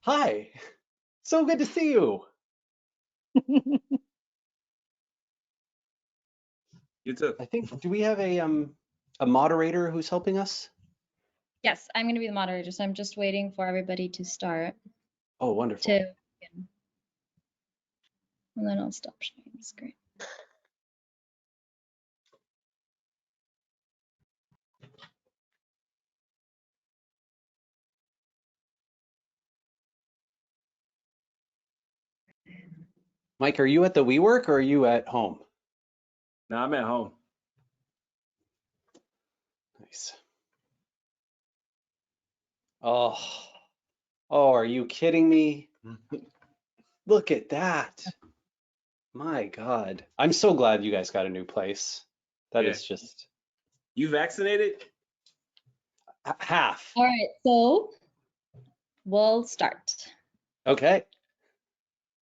Hi, so good to see you. You too. I think, do we have a moderator who's helping us? Yes, I'm going to be the moderator, so I'm just waiting for everybody to start Oh, wonderful. to begin. And then I'll stop sharing the screen. Mike, are you at the WeWork or are you at home? No, I'm at home. Nice. Oh, are you kidding me? Look at that. My God. I'm so glad you guys got a new place. That is just You vaccinated? half. All right, so we'll start. Okay.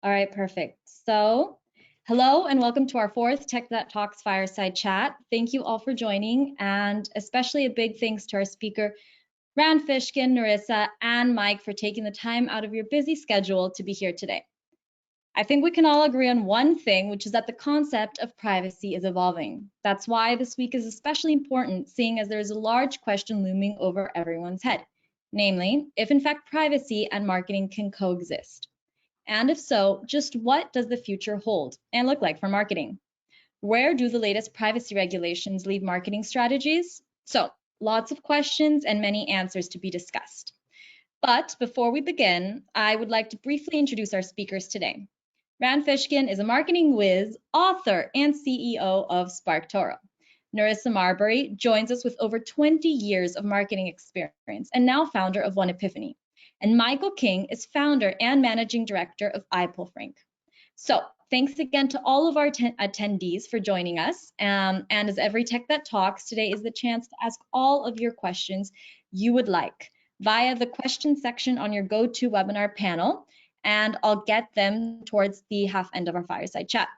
All right, perfect. So hello and welcome to our fourth That Talks Fireside Chat. Thank you all for joining, and especially a big thanks to our speaker, Rand Fishkin, Nerissa, and Mike for taking the time out of your busy schedule to be here today. I think we can all agree on one thing, which is that the concept of privacy is evolving. That's why this week is especially important, seeing as there is a large question looming over everyone's head, namely, if in fact privacy and marketing can coexist. And if so, just what does the future hold and look like for marketing? Where do the latest privacy regulations leave marketing strategies? So, lots of questions and many answers to be discussed. But before we begin, I would like to briefly introduce our speakers today. Rand Fishkin is a marketing whiz, author, and CEO of SparkToro. Nerissa Marbury joins us with over 20 years of marketing experience and now founder of Epiphany. And Michael King is founder and managing director of iPullRank. So thanks again to all of our attendees for joining us. And as every Tech That Talks, today is the chance to ask all of your questions you would like via the question section on your GoToWebinar panel, and I'll get them towards the half end of our fireside chat.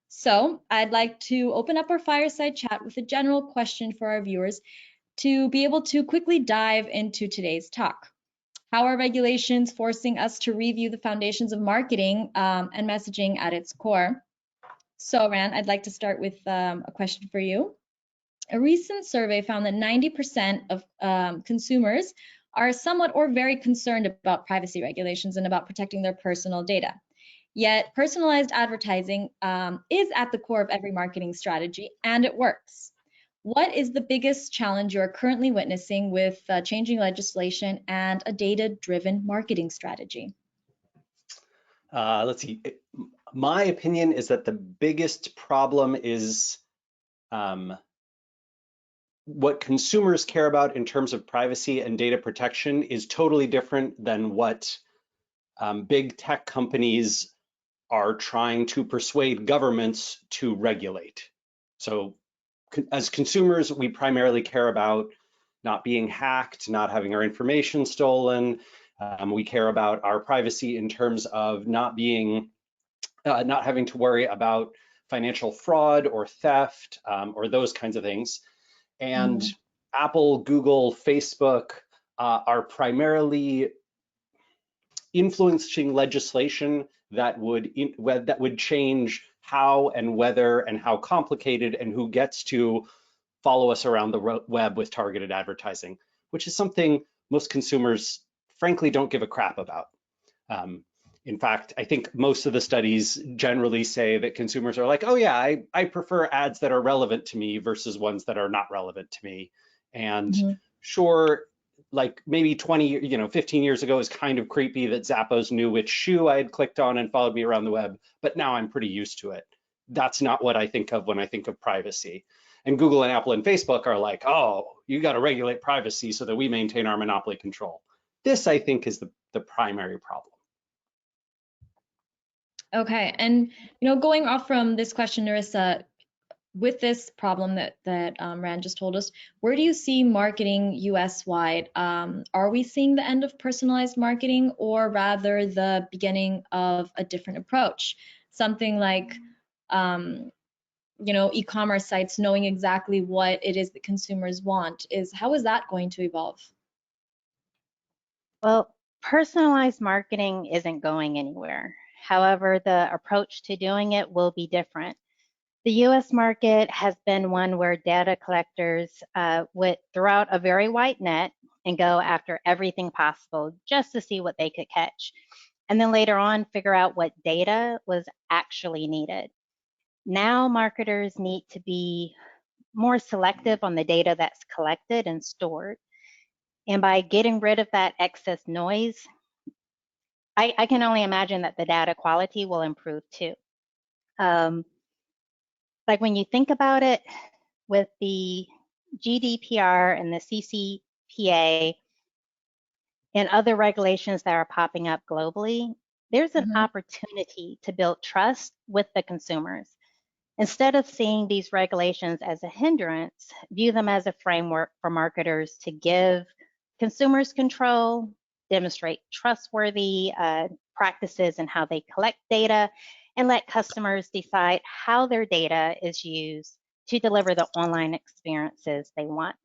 So I'd like to open up our fireside chat with a general question for our viewers to be able to quickly dive into today's talk. How are regulations forcing us to review the foundations of marketing and messaging at its core? So Rand, I'd like to start with a question for you. A recent survey found that 90% of consumers are somewhat or very concerned about privacy regulations and about protecting their personal data. Yet personalized advertising is at the core of every marketing strategy, and it works. What is the biggest challenge you are currently witnessing with changing legislation and a data-driven marketing strategy? Let's see. My opinion is that the biggest problem is what consumers care about in terms of privacy and data protection is totally different than what big tech companies are trying to persuade governments to regulate. So as consumers, we primarily care about not being hacked, not having our information stolen. We care about our privacy in terms of not having to worry about financial fraud or theft or those kinds of things. And Apple, Google, Facebook are primarily influencing legislation that would change how and whether and how complicated and who gets to follow us around the web with targeted advertising, which is something most consumers frankly don't give a crap about. In fact, I think most of the studies generally say that consumers are like, oh yeah, I prefer ads that are relevant to me versus ones that are not relevant to me. And sure, like maybe 15 years ago, it was kind of creepy that Zappos knew which shoe I had clicked on and followed me around the web, but now I'm pretty used to it. That's not what I think of when I think of privacy. And Google and Apple and Facebook are like, oh, you got to regulate privacy so that we maintain our monopoly control. This, I think, is the primary problem. Okay, and going off from this question, Nerissa, with this problem that Rand just told us, where do you see marketing US-wide? Are we seeing the end of personalized marketing, or rather the beginning of a different approach? Something like, e-commerce sites knowing exactly what it is that consumers want. How is that going to evolve? Well, Personalized marketing isn't going anywhere. However, the approach to doing it will be different. The US market has been one where data collectors would throw out a very wide net and go after everything possible just to see what they could catch. And then later on, figure out what data was actually needed. Now, marketers need to be more selective on the data that's collected and stored. And by getting rid of that excess noise, I can only imagine that the data quality will improve too. Like when you think about it, with the GDPR and the CCPA and other regulations that are popping up globally, there's an opportunity to build trust with the consumers. Instead of seeing these regulations as a hindrance, view them as a framework for marketers to give consumers control, demonstrate trustworthy practices in how they collect data, and let customers decide how their data is used to deliver the online experiences they want.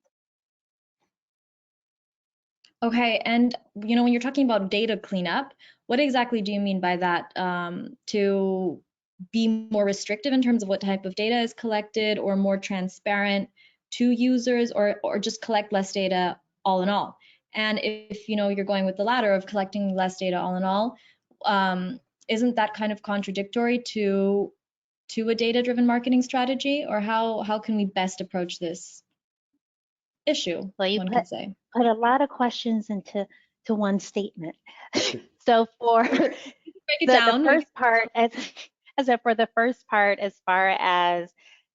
Okay, and when you're talking about data cleanup, what exactly do you mean by that? To be more restrictive in terms of what type of data is collected, or more transparent to users, or just collect less data all in all? And if you're going with the latter of collecting less data all in all, isn't that kind of contradictory to a data-driven marketing strategy? Or how can we best approach this issue? Well, you one could say. put a lot of questions into one statement. So for the first part, for the first part, as far as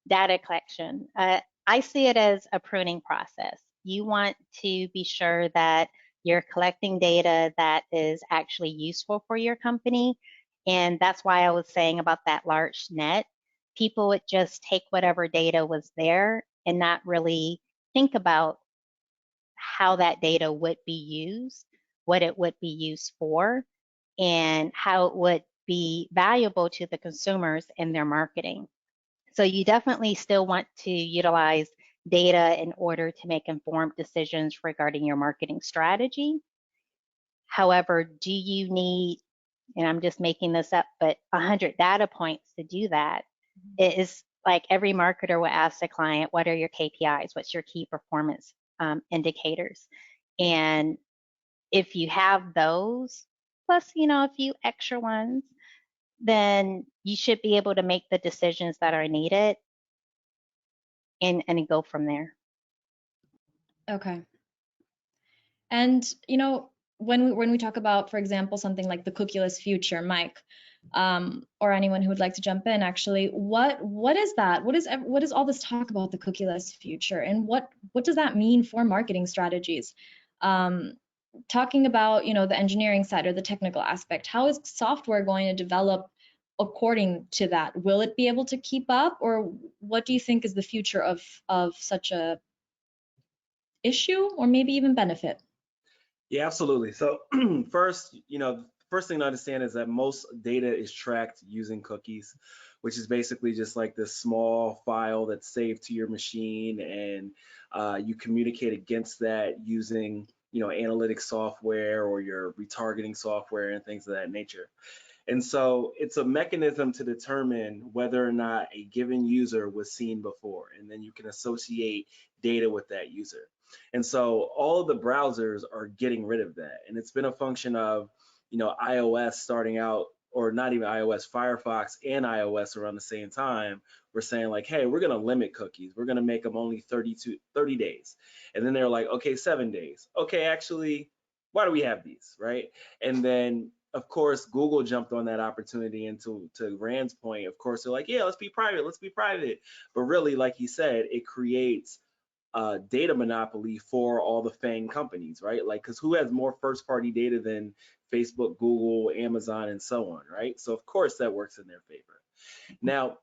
data collection, I see it as a pruning process. You want to be sure that you're collecting data that is actually useful for your company. And that's why I was saying about that large net. People would just take whatever data was there and not really think about how that data would be used, what it would be used for, and how it would be valuable to the consumers in their marketing. So you definitely still want to utilize data in order to make informed decisions regarding your marketing strategy. However, do you need, and I'm just making this up, but 100 data points to do that? It is like every marketer will ask the client, what are your KPIs? What's your key performance indicators? And if you have those, plus, a few extra ones, then you should be able to make the decisions that are needed and go from there. Okay. And when we talk about, for example, something like the cookieless future, Mike, or anyone who would like to jump in, actually, what is that? What is all this talk about the cookieless future, and what does that mean for marketing strategies? Talking about the engineering side or the technical aspect, how is software going to develop according to that? Will it be able to keep up, or what do you think is the future of such a issue, or maybe even benefit? Yeah, absolutely. So first, first thing to understand is that most data is tracked using cookies, which is basically just like this small file that's saved to your machine, and you communicate against that using analytics software or your retargeting software and things of that nature. And so it's a mechanism to determine whether or not a given user was seen before, and then you can associate data with that user. And so all of the browsers are getting rid of that. And it's been a function of, iOS starting out, or not even iOS, Firefox and iOS around the same time. We're saying like, hey, we're going to limit cookies. We're going to make them only 30 days. And then they're like, okay, 7 days. Okay, actually, why do we have these, right? And then of course, Google jumped on that opportunity, and to Rand's point, of course, they're like, yeah, let's be private. But really, like he said, it creates a data monopoly for all the FANG companies, right? Like, because who has more first-party data than Facebook, Google, Amazon, and so on, right? So of course that works in their favor. Now,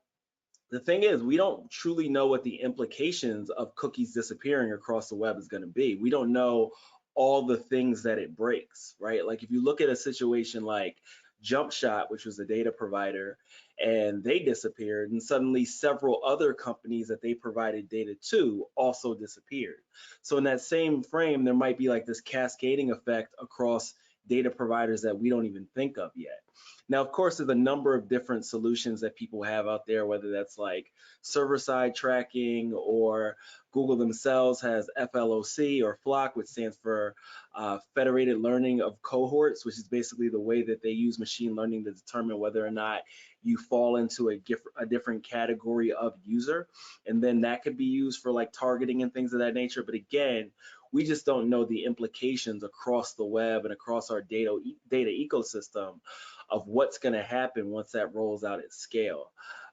the thing is, we don't truly know what the implications of cookies disappearing across the web is going to be. We don't know all the things that it breaks, right? Like if you look at a situation like JumpShot, which was a data provider, and they disappeared, and suddenly several other companies that they provided data to also disappeared. So in that same frame, there might be like this cascading effect across data providers that we don't even think of yet. Now, of course, there's a number of different solutions that people have out there, whether that's like server-side tracking, or Google themselves has FLOC or FLOC, which stands for Federated Learning of Cohorts, which is basically the way that they use machine learning to determine whether or not you fall into a different category of user. And then that could be used for like targeting and things of that nature. But again, we just don't know the implications across the web and across our data ecosystem of what's going to happen once that rolls out at scale.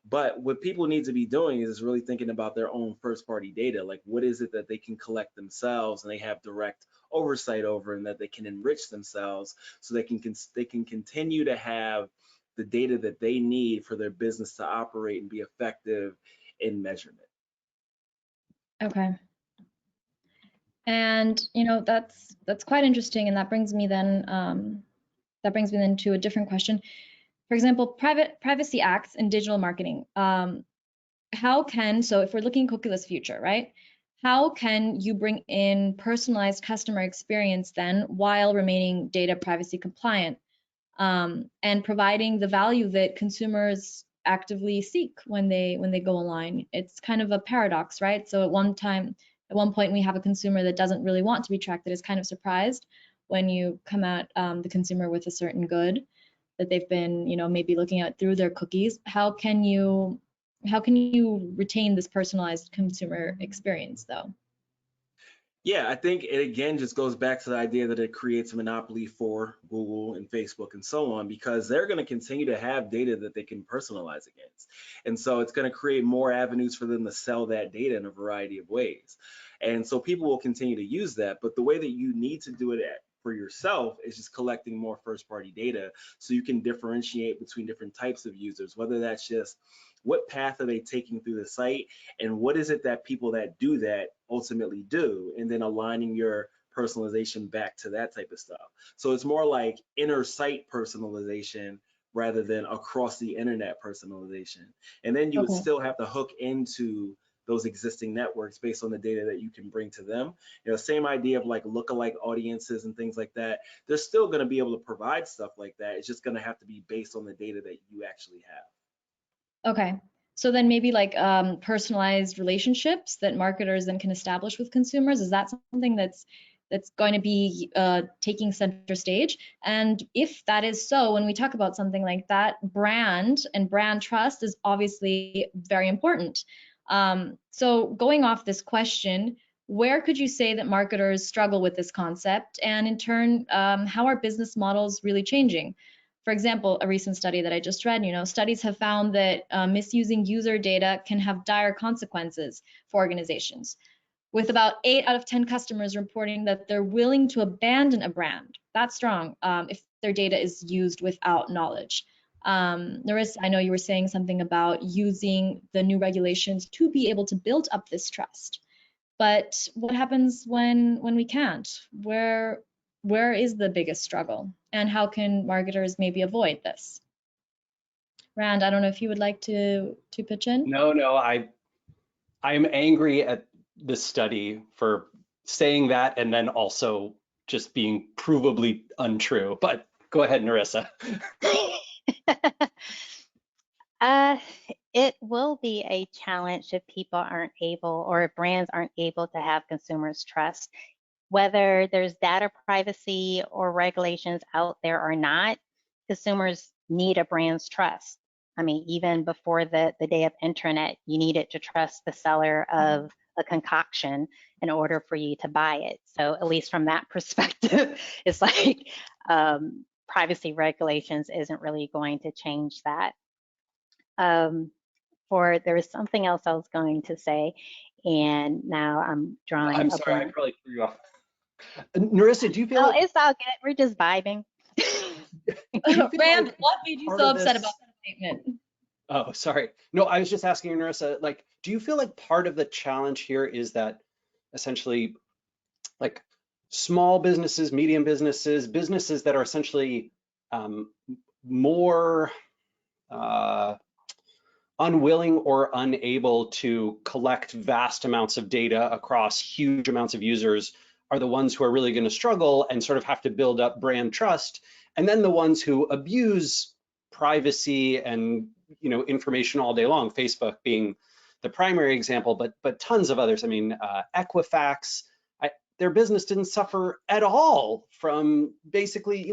But what people need to be doing is really thinking about their own first-party data. Like, what is it that they can collect themselves and they have direct oversight over, and that they can enrich themselves so they can continue to have the data that they need for their business to operate and be effective in measurement. Okay. And that's quite interesting, and that brings me then to a different question. For example, privacy acts in digital marketing. So if we're looking cookieless future, right? How can you bring in personalized customer experience then while remaining data privacy compliant, and providing the value that consumers actively seek when they go online? It's kind of a paradox, right? So at one point we have a consumer that doesn't really want to be tracked, that is kind of surprised when you come at the consumer with a certain good that they've been, maybe looking at through their cookies. How can you retain this personalized consumer experience though? Yeah, I think it again just goes back to the idea that it creates a monopoly for Google and Facebook and so on, because they're going to continue to have data that they can personalize against. And so it's going to create more avenues for them to sell that data in a variety of ways. And so people will continue to use that, but the way that you need to do it for yourself is just collecting more first-party data so you can differentiate between different types of users, whether that's just what path are they taking through the site, and what is it that people that do that ultimately do, and then aligning your personalization back to that type of stuff. So it's more like inner site personalization rather than across the internet personalization. And then you would still have to hook into those existing networks based on the data that you can bring to them. Same idea of like lookalike audiences and things like that. They're still going to be able to provide stuff like that. It's just going to have to be based on the data that you actually have. Okay. So then maybe like personalized relationships that marketers then can establish with consumers. Is that something that's going to be taking center stage? And if that is so, when we talk about something like that, brand and brand trust is obviously very important. So going off this question, where could you say that marketers struggle with this concept? And in turn, how are business models really changing? For example, a recent study that I just read, studies have found that misusing user data can have dire consequences for organizations, with about 8 out of 10 customers reporting that they're willing to abandon a brand. That's strong if their data is used without knowledge. Nerissa, I know you were saying something about using the new regulations to be able to build up this trust. But what happens when we can't? Where is the biggest struggle? And how can marketers maybe avoid this? Rand, I don't know if you would like to pitch in. No, I am angry at this study for saying that and then also just being provably untrue. But go ahead, Nerissa. It will be a challenge if people aren't able, or if brands aren't able to have consumers' trust. Whether there's data privacy or regulations out there or not, consumers need a brand's trust. I mean, even before the day of internet, you needed to trust the seller of a concoction in order for you to buy it. So at least from that perspective, it's like privacy regulations isn't really going to change that. There was something else I was going to say, and now I'm drawing. I'm sorry, I probably threw you off. Nerissa, do you feel? Oh, it's all good. We're just vibing. Rand, what made you so upset about that statement? Oh, sorry. No, I was just asking Nerissa, like, do you feel like part of the challenge here is that essentially, like, small businesses, medium businesses, businesses that are essentially more unwilling or unable to collect vast amounts of data across huge amounts of users are the ones who are really going to struggle and sort of have to build up brand trust. And then the ones who abuse privacy and information all day long, Facebook being the primary example, but tons of others. I mean, Equifax, their business didn't suffer at all from basically,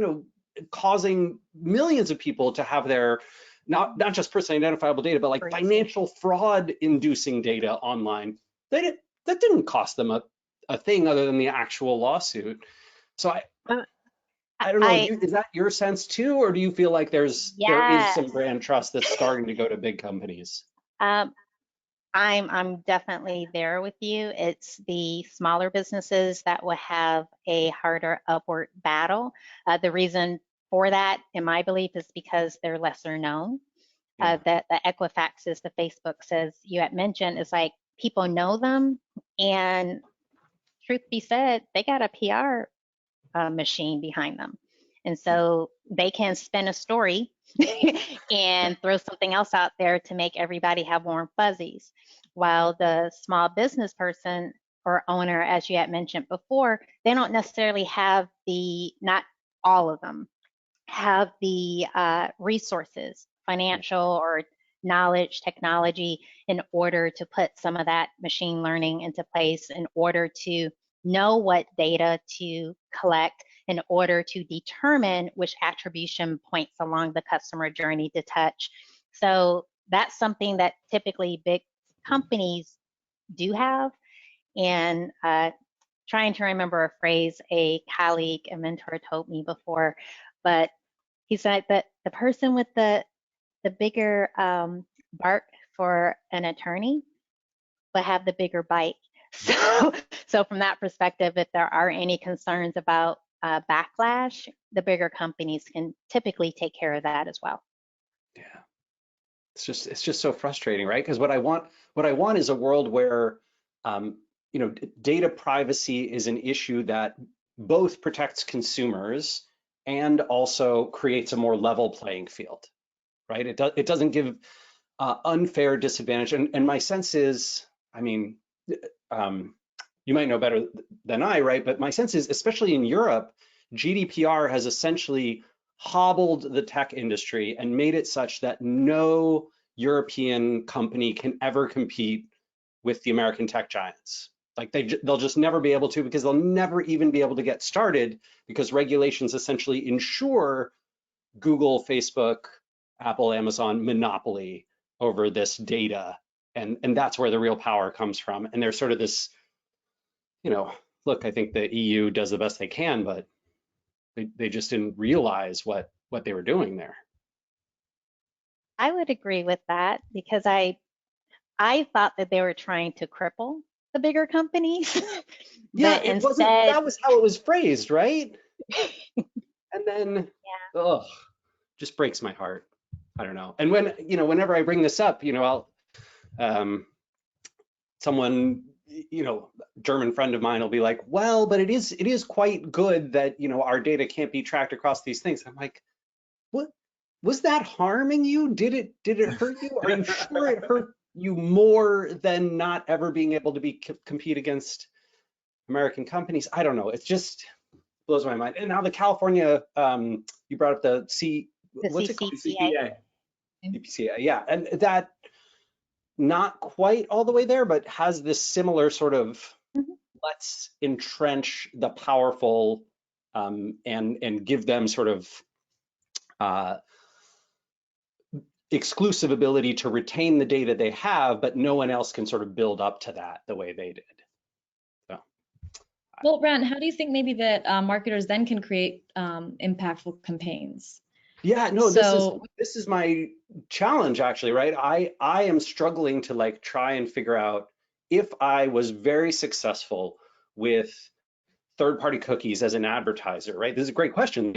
causing millions of people to have their not just personally identifiable data, but like financial fraud inducing data online. That didn't cost them a thing other than the actual lawsuit. So I don't know, is that your sense too, or do you feel like there is some brand trust that's starting to go to big companies? I'm definitely there with you. It's the smaller businesses that will have a harder upward battle. The reason for that, in my belief, is because they're lesser known. The Equifaxes, the Facebooks, as you had mentioned, is like people know them, and truth be said, they got a PR machine behind them. And so they can spin a story and throw something else out there to make everybody have warm fuzzies. While the small business person or owner, as you had mentioned before, they don't necessarily have not all of them, have the resources, financial or knowledge, technology, in order to put some of that machine learning into place, in order to know what data to collect, in order to determine which attribution points along the customer journey to touch. So that's something that typically big companies do have. And trying to remember a phrase a colleague, a mentor told me before, but he said that the person with the bigger bark for an attorney will have the bigger bite. So from that perspective, if there are any concerns about backlash, the bigger companies can typically take care of that as well. Yeah, it's just so frustrating, right? Because what I want is a world where data privacy is an issue that both protects consumers and also creates a more level playing field, right? It doesn't give unfair disadvantage. And my sense is, I mean, you might know better than I, right? But my sense is, especially in Europe, GDPR has essentially hobbled the tech industry and made it such that no European company can ever compete with the American tech giants. Like they'll just never be able to, because they'll never even be able to get started, because regulations essentially ensure Google, Facebook, Apple, Amazon monopoly over this data. And that's where the real power comes from. And there's sort of this, look, I think the EU does the best they can, but they just didn't realize what they were doing there. I would agree with that, because I thought that they were trying to cripple the bigger companies. Yeah, it wasn't. That was how it was phrased, right? And then, just breaks my heart. I don't know. And whenever I bring this up, I'll someone, German friend of mine will be like, well, but it is quite good that our data can't be tracked across these things. I'm like, what was that harming you? Did it hurt you? Are you sure it hurt you more than not ever being able to compete against American companies? I don't know. It just blows my mind. And now the California, you brought up the what's it called? CPA. CPA, yeah, and that not quite all the way there, but has this similar sort of let's entrench the powerful and give them sort of exclusive ability to retain the data they have, but no one else can sort of build up to that the way they did. So. Well, Rand, how do you think maybe that marketers then can create impactful campaigns? Yeah, no, this is my challenge actually, right? I am struggling to try and figure out, if I was very successful with third-party cookies as an advertiser, right? This is a great question.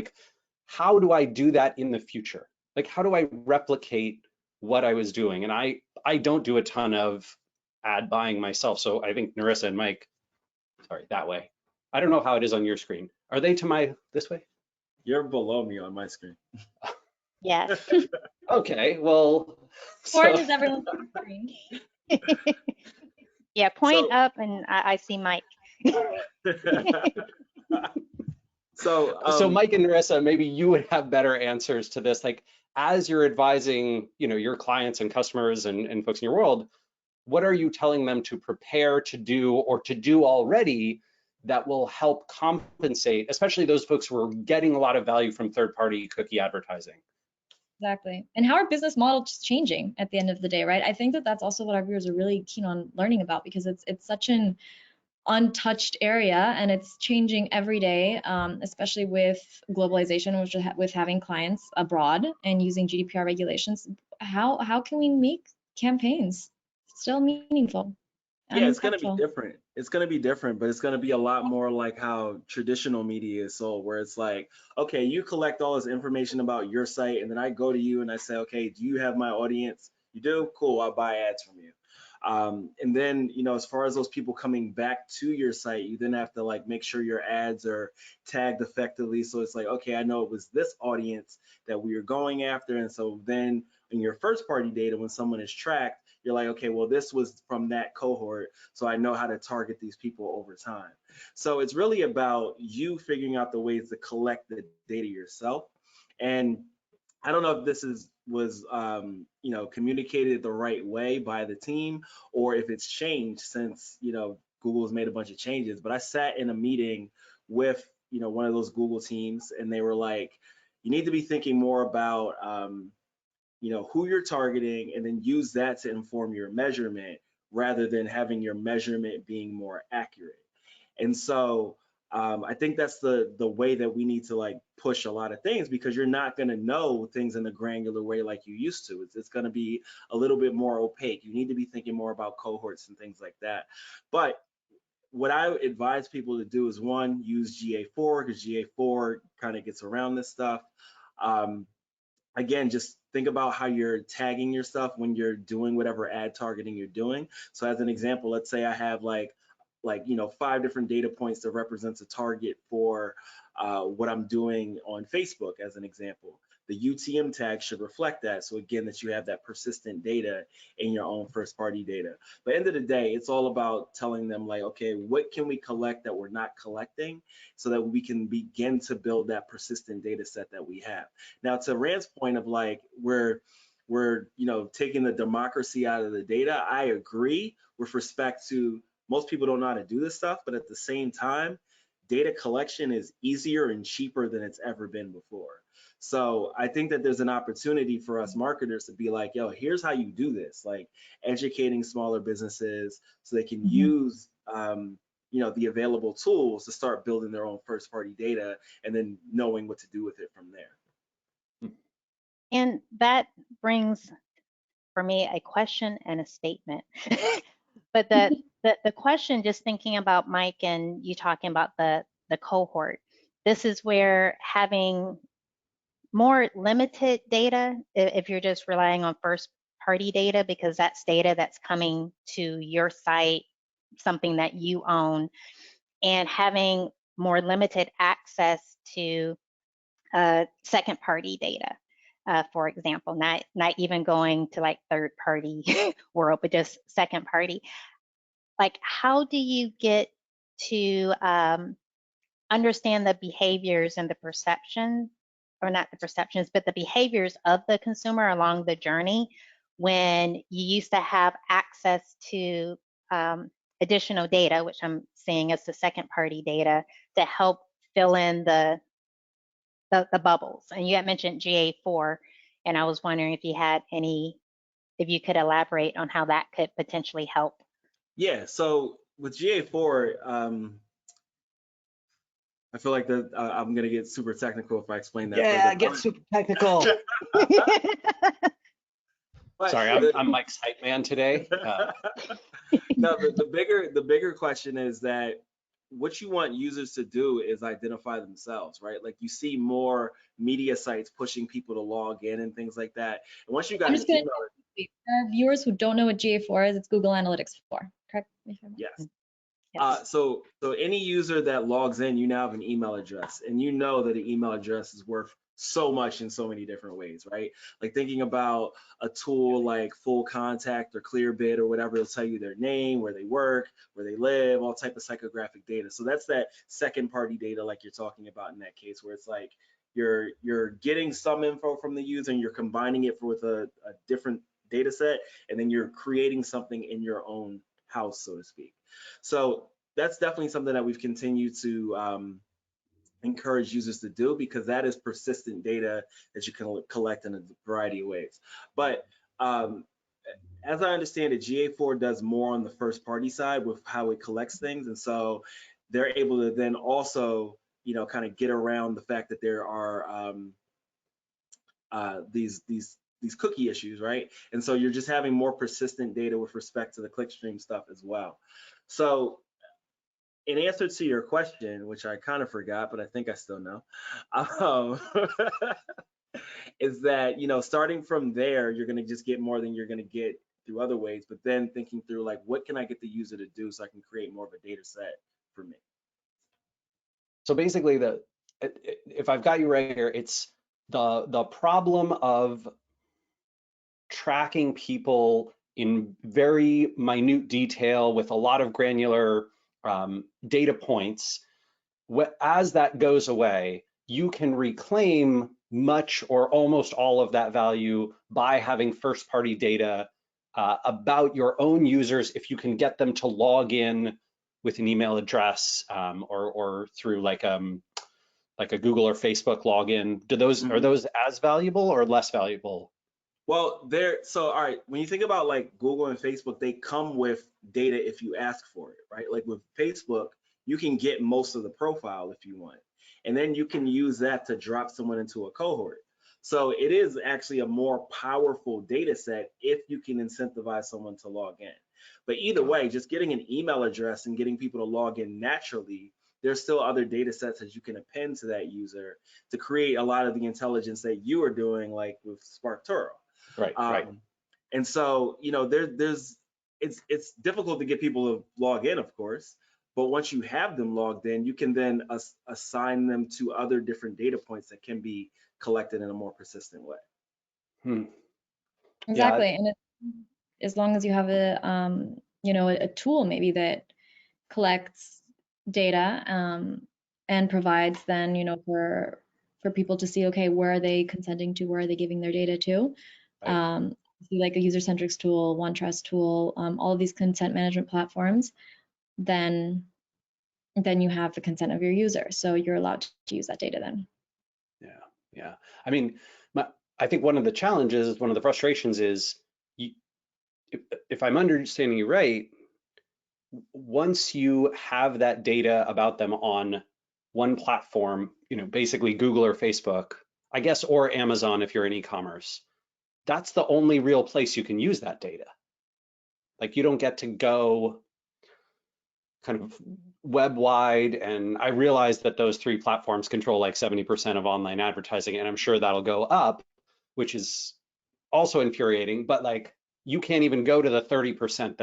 How do I do that in the future? How do I replicate what I was doing? And I don't do a ton of ad buying myself. So I think Nerissa and Mike, sorry, that way. I don't know how it is on your screen. Are they to this way? You're below me on my screen. Yes. Okay, well. Or does everyone on the screen? Yeah, point up, and I see Mike. So Mike and Nerissa, maybe you would have better answers to this. Like, as you're advising, your clients and customers and folks in your world, what are you telling them to prepare to do or to do already that will help compensate, especially those folks who are getting a lot of value from third-party cookie advertising? Exactly. And how our business model is changing at the end of the day, right? I think that that's also what our viewers are really keen on learning about, because it's such an untouched area and it's changing every day, especially with globalization, with having clients abroad and using GDPR regulations. How can we make campaigns still meaningful? Yeah, it's going to be different. It's going to be different, but it's going to be a lot more like how traditional media is sold, where it's like, okay, you collect all this information about your site, and then I go to you and I say, okay, do you have my audience? You do? Cool, I'll buy ads from you. And then, as far as those people coming back to your site, you then have to like make sure your ads are tagged effectively. So it's like, okay, I know it was this audience that we were going after. And so then in your first party data, when someone is tracked, you're like, okay, well, this was from that cohort, so I know how to target these people over time. So it's really about you figuring out the ways to collect the data yourself. And I don't know if this was communicated the right way by the team, or if it's changed since Google's made a bunch of changes. But I sat in a meeting with one of those Google teams, and they were like, you need to be thinking more about who you're targeting, and then use that to inform your measurement rather than having your measurement being more accurate. And so I think that's the way that we need to like push a lot of things, because you're not going to know things in a granular way like you used to. It's going to be a little bit more opaque. You need to be thinking more about cohorts and things like that. But what I advise people to do is, one, use GA4, because GA4 kind of gets around this stuff. Again, just think about how you're tagging your stuff when you're doing whatever ad targeting you're doing. So as an example, let's say I have like 5 different data points that represents a target for what I'm doing on Facebook, as an example. The UTM tag should reflect that. So again, that you have that persistent data in your own first party data. But end of the day, it's all about telling them like, okay, what can we collect that we're not collecting, so that we can begin to build that persistent data set that we have. Now, to Rand's point of like, we're taking the democracy out of the data, I agree with respect to most people don't know how to do this stuff, but at the same time, data collection is easier and cheaper than it's ever been before. So I think that there's an opportunity for us marketers to be like, yo, here's how you do this, like educating smaller businesses so they can use the available tools to start building their own first party data, and then knowing what to do with it from there. And that brings for me a question and a statement. But the question, just thinking about Mike and you talking about the cohort, this is where having more limited data, if you're just relying on first party data, because that's data that's coming to your site, something that you own, and having more limited access to second party data. For example, not even going to like third party world, but just second party. Like, how do you get to understand the behaviors and the perception, or not the perceptions, but the behaviors of the consumer along the journey, when you used to have access to additional data, which I'm seeing as the second party data, to help fill in the bubbles? And you had mentioned GA4, and I was wondering if you could elaborate on how that could potentially help. Yeah, so with GA4, I feel like that I'm gonna get super technical if I explain that. Yeah, get super technical. Sorry, I'm Mike's hype man today. No, the bigger question is that what you want users to do is identify themselves, right? Like, you see more media sites pushing people to log in and things like that. And once you got an email, for viewers who don't know what GA4 is, it's Google Analytics 4, correct? Yes. Yes. So any user that logs in, you now have an email address, and you know that an email address is worth so much in so many different ways, right? Like thinking about a tool like Full Contact or Clearbit or whatever, it'll tell you their name, where they work, where they live, all type of psychographic data. So that's that second party data like you're talking about in that case, where it's like you're getting some info from the user and you're combining it with a different data set, and then you're creating something in your own house, so to speak. So that's definitely something that we've continued to encourage users to do, because that is persistent data that you can collect in a variety of ways. But as I understand it, GA4 does more on the first party side with how it collects things. And so they're able to then also, kind of get around the fact that there are these cookie issues, right? And so you're just having more persistent data with respect to the clickstream stuff as well. So in answer to your question, which I kind of forgot, but I think I still know, is that, starting from there, you're going to just get more than you're going to get through other ways, but then thinking through like, what can I get the user to do so I can create more of a data set for me? So basically, if I've got you right here, it's the problem of tracking people in very minute detail with a lot of granular data points. As that goes away, you can reclaim much or almost all of that value by having first-party data about your own users, if you can get them to log in with an email address or through like a Google or Facebook login. Are those as valuable or less valuable? Well, all right, when you think about like Google and Facebook, they come with data if you ask for it, right? Like with Facebook, you can get most of the profile if you want, and then you can use that to drop someone into a cohort. So it is actually a more powerful data set if you can incentivize someone to log in. But either way, just getting an email address and getting people to log in naturally, there's still other data sets that you can append to that user to create a lot of the intelligence that you are doing, like with SparkToro. Right, right. And so, it's difficult to get people to log in, of course, but once you have them logged in, you can then assign them to other different data points that can be collected in a more persistent way. Exactly, Yeah. and as long as you have a tool maybe that collects data and provides then for people to see, okay, where are they consenting to, where are they giving their data to? Right. Like a Usercentrics tool, OneTrust tool, all of these consent management platforms, then you have the consent of your user, so you're allowed to use that data then. Yeah. I mean, I think one of the challenges, one of the frustrations is, if I'm understanding you right, once you have that data about them on one platform, basically Google or Facebook, I guess, or Amazon if you're in e-commerce, that's the only real place you can use that data. Like, you don't get to go kind of web wide. And I realize that those three platforms control like 70% of online advertising, and I'm sure that'll go up, which is also infuriating. But like, you can't even go to the 30%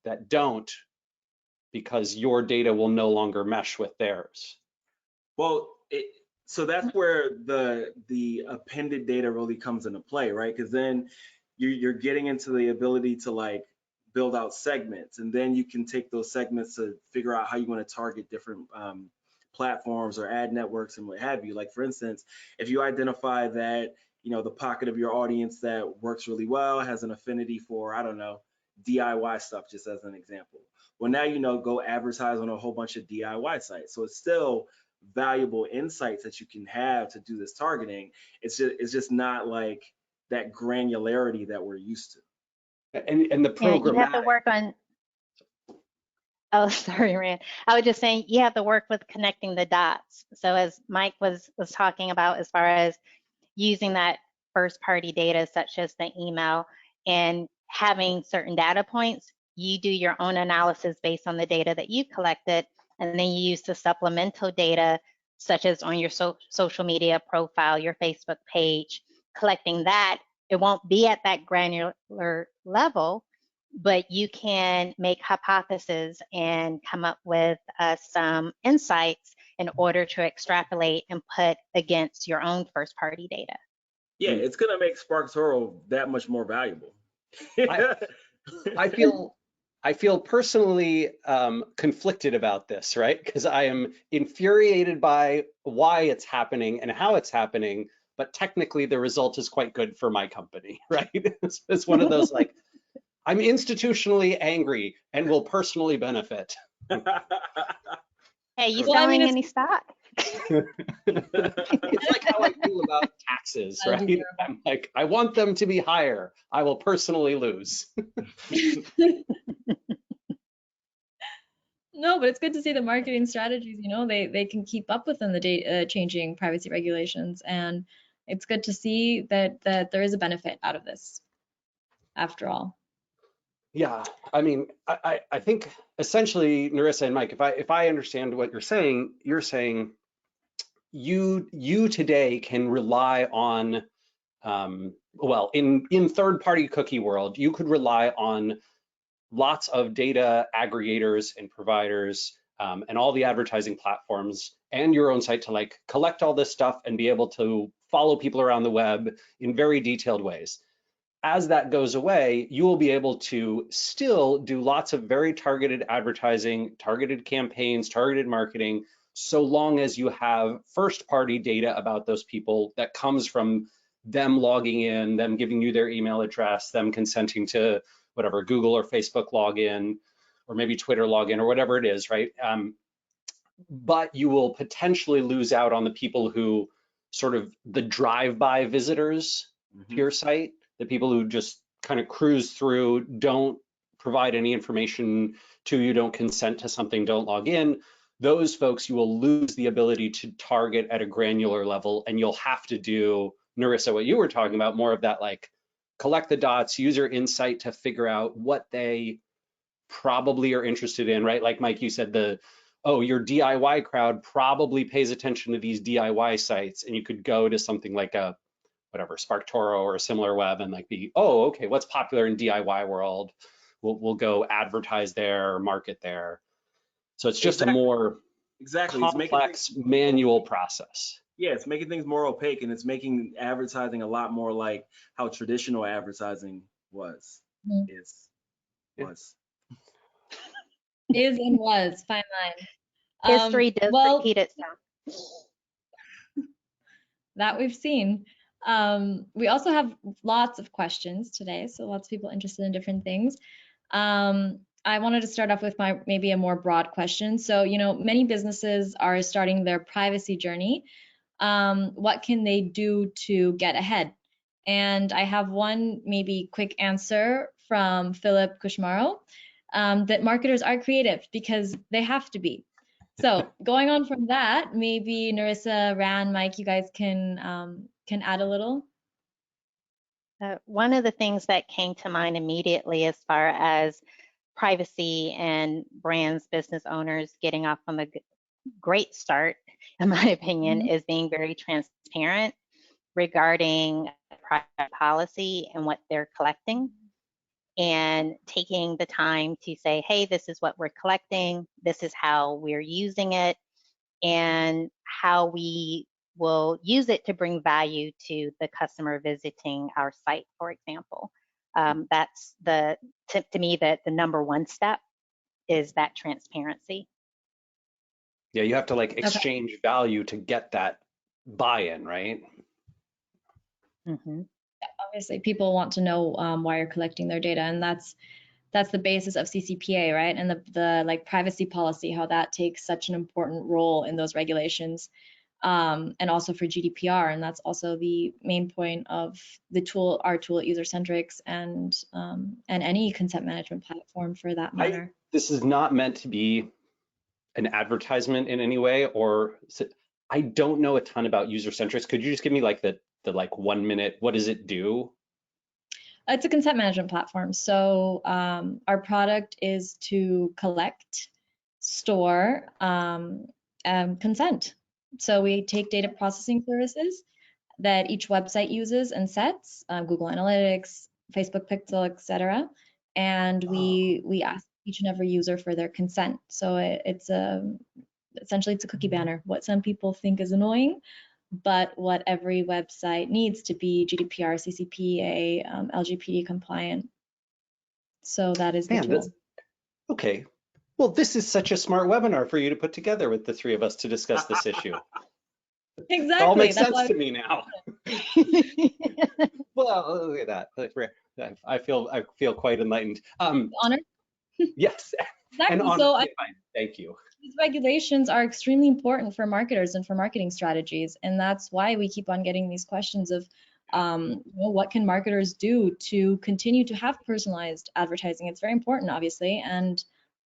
that don't, because your data will no longer mesh with theirs. Well, so that's where the appended data really comes into play, right? Because then you're getting into the ability to like build out segments, and then you can take those segments to figure out how you want to target different platforms or ad networks and what have you. Like, for instance, if you identify that the pocket of your audience that works really well has an affinity for, I don't know, DIY stuff, just as an example. Well, now go advertise on a whole bunch of DIY sites. So it's still valuable insights that you can have to do this targeting. It's just not like that granularity that we're used to. And the programmatic. You have to work on. Oh, sorry, Rand. I was just saying you have to work with connecting the dots. So as Mike was talking about, as far as using that first party data, such as the email, and having certain data points, you do your own analysis based on the data that you collected, and then you use the supplemental data, such as on your social media profile, your Facebook page, collecting that. It won't be at that granular level, but you can make hypotheses and come up with some insights in order to extrapolate and put against your own first party data. Yeah, it's going to make SparkToro that much more valuable. I feel personally conflicted about this, right? Because I am infuriated by why it's happening and how it's happening, but technically the result is quite good for my company, right? It's one of those like, I'm institutionally angry and will personally benefit. Hey, you selling any stock? It's like how I feel about taxes, right? I'm like, I want them to be higher. I will personally lose. No, but it's good to see the marketing strategies, they can keep up within the changing privacy regulations. And it's good to see that there is a benefit out of this, after all. Yeah, I mean, I think essentially, Nerissa and Mike, if I understand what you're saying you today can rely on, well, in third-party cookie world, you could rely on lots of data aggregators and providers and all the advertising platforms and your own site to like collect all this stuff and be able to follow people around the web in very detailed ways. As that goes away, you will be able to still do lots of very targeted advertising, targeted campaigns, targeted marketing, so long as you have first-party data about those people that comes from them logging in, them giving you their email address, them consenting to whatever, Google or Facebook login, or maybe Twitter login, or whatever it is, right? But you will potentially lose out on the people who sort of the drive-by visitors to your site, the people who just kind of cruise through, don't provide any information to you, don't consent to something, don't log in. Those folks, you will lose the ability to target at a granular level, and you'll have to do, Nerissa, what you were talking about, more of that like collect the dots, user insight to figure out what they probably are interested in, right? Like Mike, you said your DIY crowd probably pays attention to these DIY sites, and you could go to something like a whatever, SparkToro or a similar web and like be, oh, okay, what's popular in DIY world? We'll go advertise there, market there. So it's just a more complex manual process. Yeah, it's making things more opaque, and it's making advertising a lot more like how traditional advertising was. Is and was, fine line. History does repeat itself. That we've seen. We also have lots of questions today, so lots of people interested in different things. I wanted to start off with maybe a more broad question. So, many businesses are starting their privacy journey. What can they do to get ahead? And I have one maybe quick answer from Philip Kushmaro, that marketers are creative because they have to be. So going on from that, maybe Nerissa, Ran, Mike, you guys can add a little. One of the things that came to mind immediately as far as privacy and brands, business owners getting off on the great start, in my opinion, is being very transparent regarding private policy and what they're collecting, and taking the time to say, hey, this is what we're collecting, this is how we're using it, and how we will use it to bring value to the customer visiting our site, for example. That's to me, the number one step is that transparency. Yeah, you have to like exchange value to get that buy-in, right? Obviously, people want to know why you're collecting their data, and that's the basis of CCPA, right? And the like privacy policy, how that takes such an important role in those regulations, and also for GDPR, and that's also the main point of our tool at Usercentrics and any consent management platform for that matter. This is not meant to be an advertisement in any way, or I don't know a ton about Usercentrics. Could you just give me like the like 1 minute, what does it do? It's a consent management platform. So our product is to collect, store, consent. So we take data processing services that each website uses and sets, Google Analytics, Facebook Pixel, etc., and we ask each and every user for their consent. So essentially it's a cookie banner, what some people think is annoying, but what every website needs to be GDPR, CCPA, LGBT compliant. So that is the tool. Okay. Well, this is such a smart webinar for you to put together with the three of us to discuss this issue. Exactly. It all makes sense to me now. Well, look at that. I feel quite enlightened. Honor? Yes. Exactly. And honestly, thank you. These regulations are extremely important for marketers and for marketing strategies, and that's why we keep on getting these questions of what can marketers do to continue to have personalized advertising. It's very important, obviously, and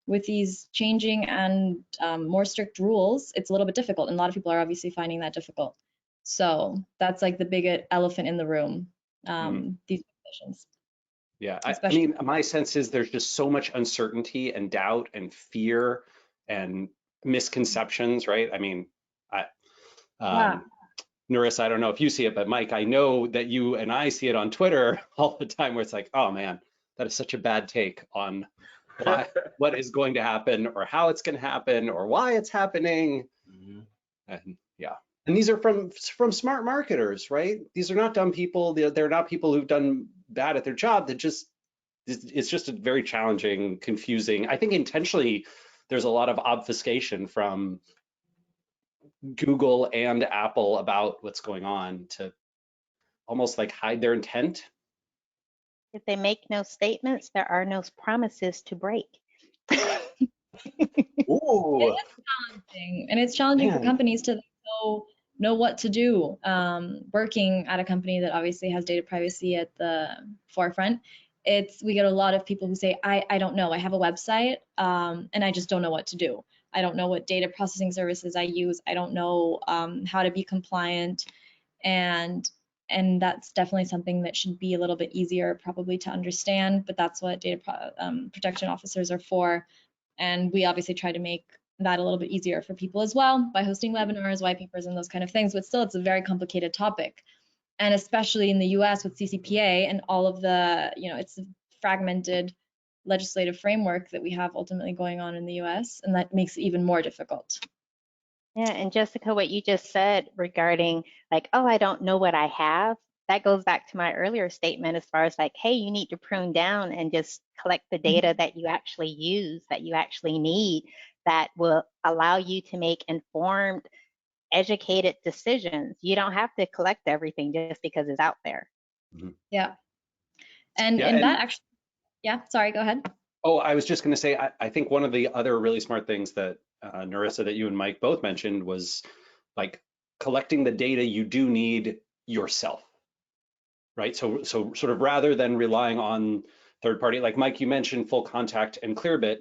with these changing and more strict rules, it's a little bit difficult, and a lot of people are obviously finding that difficult. So that's like the big elephant in the room, these regulations. Yeah, I mean, my sense is there's just so much uncertainty and doubt and fear and misconceptions, right? I mean, Nerissa, I don't know if you see it, but Mike, I know that you and I see it on Twitter all the time where it's like, oh man, that is such a bad take on what is going to happen or how it's going to happen or why it's happening. And yeah. And these are from smart marketers, right? These are not dumb people. They're not people who've done bad at their job. It's just a very challenging, confusing. I think intentionally there's a lot of obfuscation from Google and Apple about what's going on to almost like hide their intent. If they make no statements, there are no promises to break. Ooh. It is challenging, and it's challenging for companies to know what to do. Working at a company that obviously has data privacy at the forefront, we get a lot of people who say, I don't know, I have a website and I just don't know what to do. I don't know what data processing services I use. I don't know how to be compliant, and that's definitely something that should be a little bit easier probably to understand, but that's what data protection officers are for. And we obviously try to make that a little bit easier for people as well by hosting webinars, white papers, and those kind of things, but still it's a very complicated topic. And especially in the US with CCPA and all of the, it's a fragmented legislative framework that we have ultimately going on in the US, and that makes it even more difficult. Yeah, and Jessica, what you just said regarding like, oh, I don't know what I have, that goes back to my earlier statement as far as like, hey, you need to prune down and just collect the data that you actually use, that you actually need, that will allow you to make informed, educated decisions. You don't have to collect everything just because it's out there. Yeah. And that actually, sorry, go ahead. Oh, I was just going to say, I think one of the other really smart things that Nerissa, that you and Mike both mentioned was like collecting the data you do need yourself, right? So sort of rather than relying on third party, like Mike, you mentioned Full Contact and Clearbit,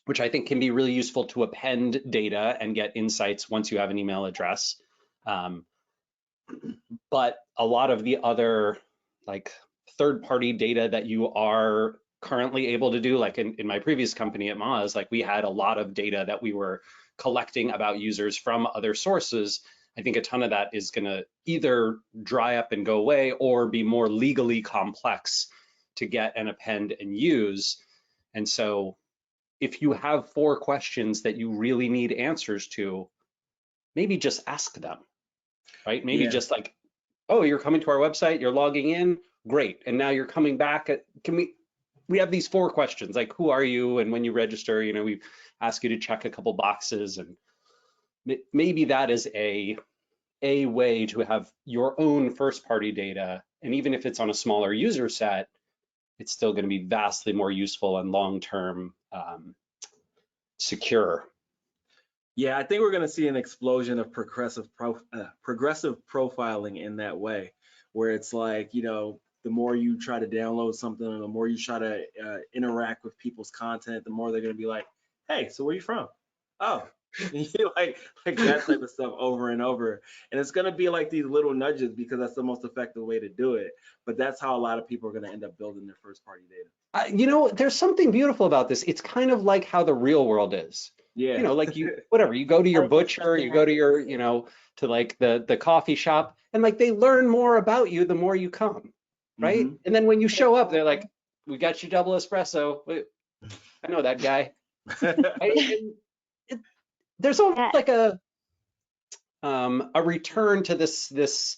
which I think can be really useful to append data and get insights once you have an email address. But a lot of the other like third party data that you are currently able to do, like in my previous company at Moz, like we had a lot of data that we were collecting about users from other sources. I think a ton of that is going to either dry up and go away or be more legally complex to get and append and use. And so if you have 4 questions that you really need answers to, maybe just ask them, right? Maybe just like, oh, you're coming to our website, you're logging in, great. And now you're coming back. We have these 4 questions, like who are you? And when you register, we ask you to check a couple boxes, and maybe that is a way to have your own first party data. And even if it's on a smaller user set, it's still going to be vastly more useful and long-term secure. Yeah, I think we're going to see an explosion of progressive profiling in that way, where it's like, the more you try to download something, or the more you try to interact with people's content, the more they're going to be like, hey, so where are you from? Oh, like that type of stuff over and over. And it's going to be like these little nudges, because that's the most effective way to do it. But that's how a lot of people are going to end up building their first party data. There's something beautiful about this. It's kind of like how the real world is. Yeah. Like you go to your butcher, you go to your, to like the coffee shop, and like they learn more about you the more you come, right? And then when you show up, they're like, we got you double espresso. Wait, I know that guy. There's almost like a return to this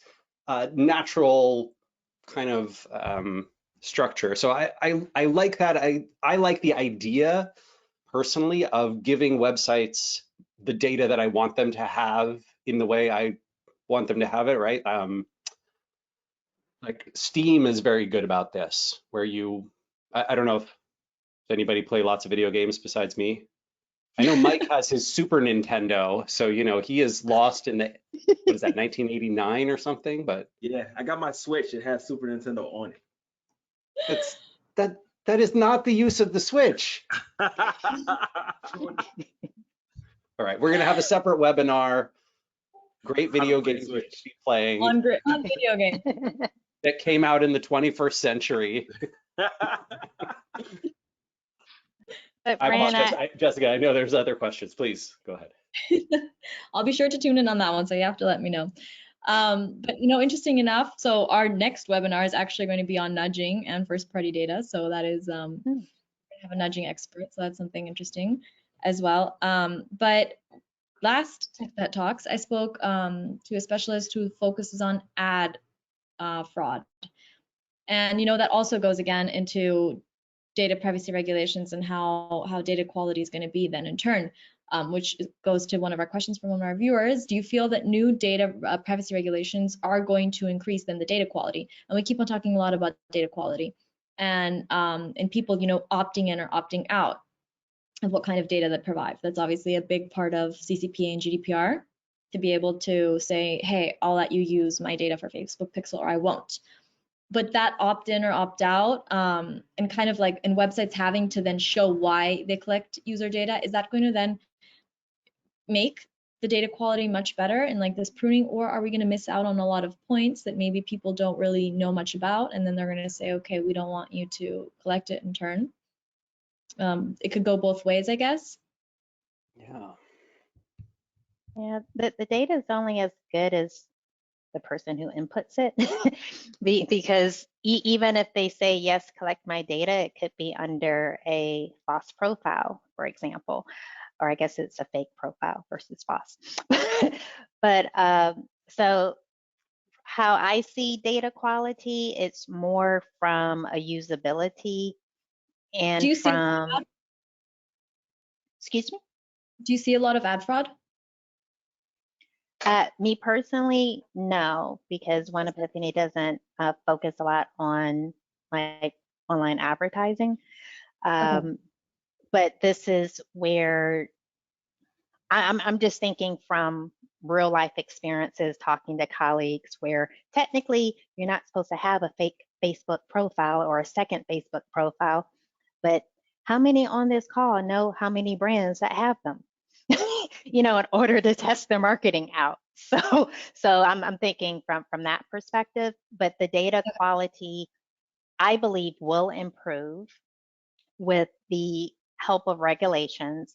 natural kind of structure. So I like that. I like the idea personally of giving websites the data that I want them to have in the way I want them to have it, right? Like Steam is very good about this, where I don't know if anybody play lots of video games besides me. I know Mike has his Super Nintendo, so he is lost in the, what is that, 1989 or something? But yeah, I got my Switch. It has Super Nintendo on it. that is not the use of the Switch. All right, we're gonna have a separate webinar. Great video games we should be playing on video game that came out in the 21st century. But I Fran, apologize, Jessica. I know there's other questions. Please go ahead. I'll be sure to tune in on that one, so you have to let me know. But interesting enough, so our next webinar is actually going to be on nudging and first-party data. So that is, we have a nudging expert, so that's something interesting as well. But last That Talks, I spoke to a specialist who focuses on ad fraud. And that also goes again into data privacy regulations and how data quality is going to be then in turn, which goes to one of our questions from one of our viewers. Do you feel that new data privacy regulations are going to increase then the data quality? And we keep on talking a lot about data quality and people, opting in or opting out of what kind of data that provides. That's obviously a big part of CCPA and GDPR, to be able to say, hey, I'll let you use my data for Facebook Pixel or I won't. But that opt-in or opt-out, and kind of like in websites having to then show why they collect user data, is that going to then make the data quality much better in like this pruning, or are we going to miss out on a lot of points that maybe people don't really know much about, and then they're going to say, okay, we don't want you to collect it in turn? It could go both ways, I guess. Yeah. Yeah, the data is only as good as the person who inputs it, because even if they say, yes, collect my data, it could be under a false profile, for example, or I guess it's a fake profile versus false. But so how I see data quality, it's more from a usability and Do you see excuse me? Do you see a lot of ad fraud? Me personally, no, because one, Epiphany doesn't focus a lot on like online advertising. But this is where I'm just thinking from real life experiences, talking to colleagues, where technically you're not supposed to have a fake Facebook profile or a second Facebook profile, but how many on this call know how many brands that have them? In order to test their marketing out. So I'm thinking from that perspective, but the data quality, I believe, will improve with the help of regulations.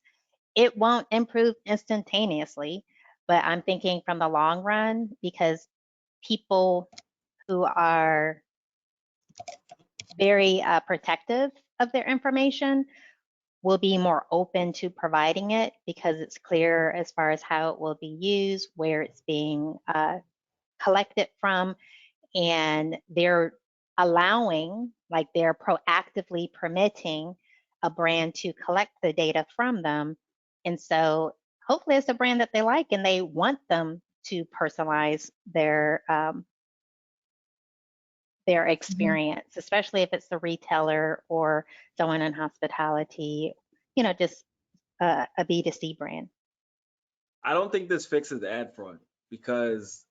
It won't improve instantaneously, but I'm thinking from the long run, because people who are very protective of their information will be more open to providing it, because it's clear as far as how it will be used, where it's being collected from, and they're allowing, like they're proactively permitting a brand to collect the data from them. And so hopefully it's a brand that they like and they want them to personalize their experience, especially if it's the retailer or someone in hospitality, just a B2C brand. I don't think this fixes ad fraud, because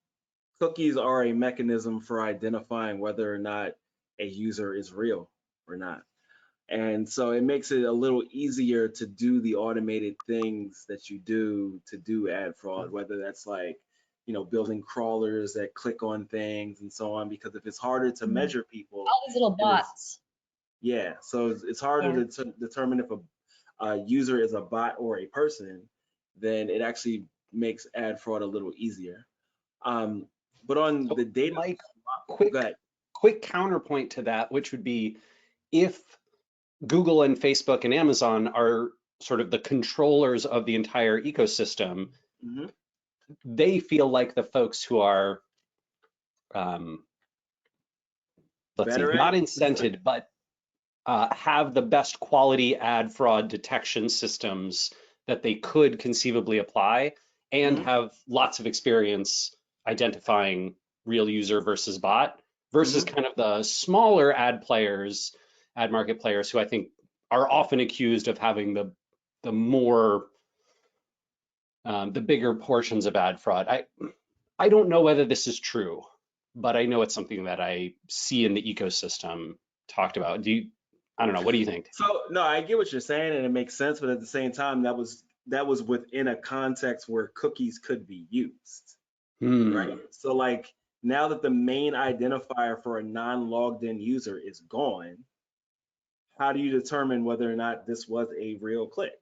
cookies are a mechanism for identifying whether or not a user is real or not. And so it makes it a little easier to do the automated things that you do to do ad fraud, whether that's like, building crawlers that click on things and so on, because if it's harder to measure people. All these little bots. Yeah, so it's harder to determine if a user is a bot or a person, then it actually makes ad fraud a little easier. But on the data, Mike, go ahead. quick counterpoint to that, which would be, if Google and Facebook and Amazon are sort of the controllers of the entire ecosystem, they feel like the folks who are, let's see, not incented, but have the best quality ad fraud detection systems that they could conceivably apply, and have lots of experience identifying real user versus bot, versus kind of the smaller ad players, ad market players, who I think are often accused of having the bigger portions of ad fraud. I don't know whether this is true, but I know it's something that I see in the ecosystem talked about. I don't know. What do you think? So no, I get what you're saying, and it makes sense. But at the same time, that was within a context where cookies could be used, right? So like now that the main identifier for a non-logged in user is gone, how do you determine whether or not this was a real click?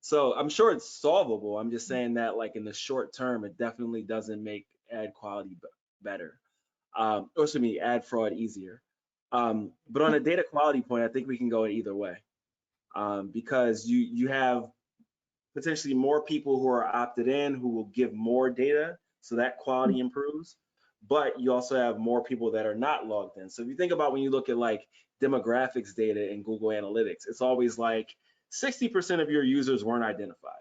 So I'm sure it's solvable. I'm just saying that like in the short term, it definitely doesn't make ad quality better, or excuse me, ad fraud easier. But on a data quality point, I think we can go either way, because you have potentially more people who are opted in who will give more data, so that quality improves. But you also have more people that are not logged in. So if you think about when you look at like demographics data in Google Analytics, it's always like 60% of your users weren't identified,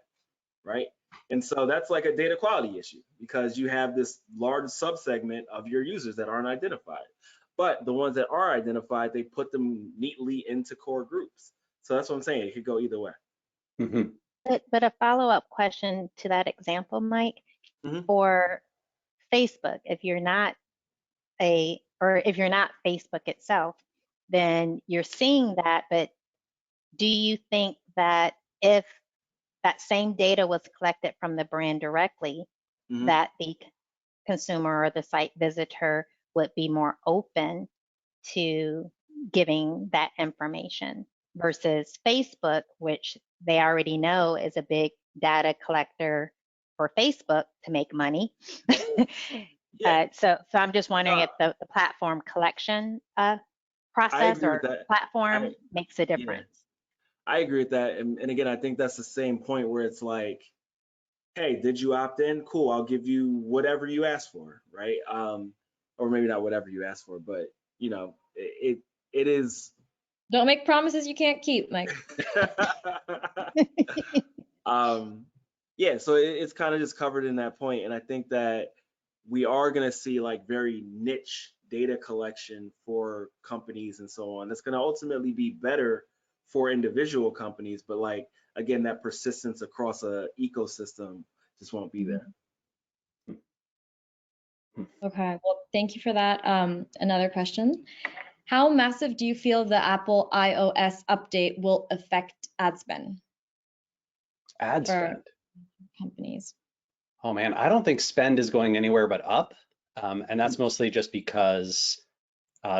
right? And so that's like a data quality issue, because you have this large subsegment of your users that aren't identified. But the ones that are identified, they put them neatly into core groups. So that's what I'm saying. It could go either way. But a follow-up question to that example, Mike, for Facebook, if you're not Facebook itself, then you're seeing that. But do you think that if that same data was collected from the brand directly, that the consumer or the site visitor would be more open to giving that information versus Facebook, which they already know is a big data collector for Facebook to make money? So I'm just wondering if the platform collection process or platform makes a difference. I agree with that. And again, I think that's the same point where it's like, hey, did you opt in? Cool, I'll give you whatever you asked for, right? Or maybe not whatever you asked for, but you know, it is. Don't make promises you can't keep, Mike. Yeah, so it's kind of just covered in that point. And I think that we are going to see like very niche data collection for companies and so on. That's going to ultimately be better for individual companies, but like, again, that persistence across a ecosystem just won't be there. Okay, well, thank you for that. Another question. How massive do you feel the Apple iOS update will affect ad spend? Ad spend? Companies. Oh man, I don't think spend is going anywhere but up. And that's mostly just because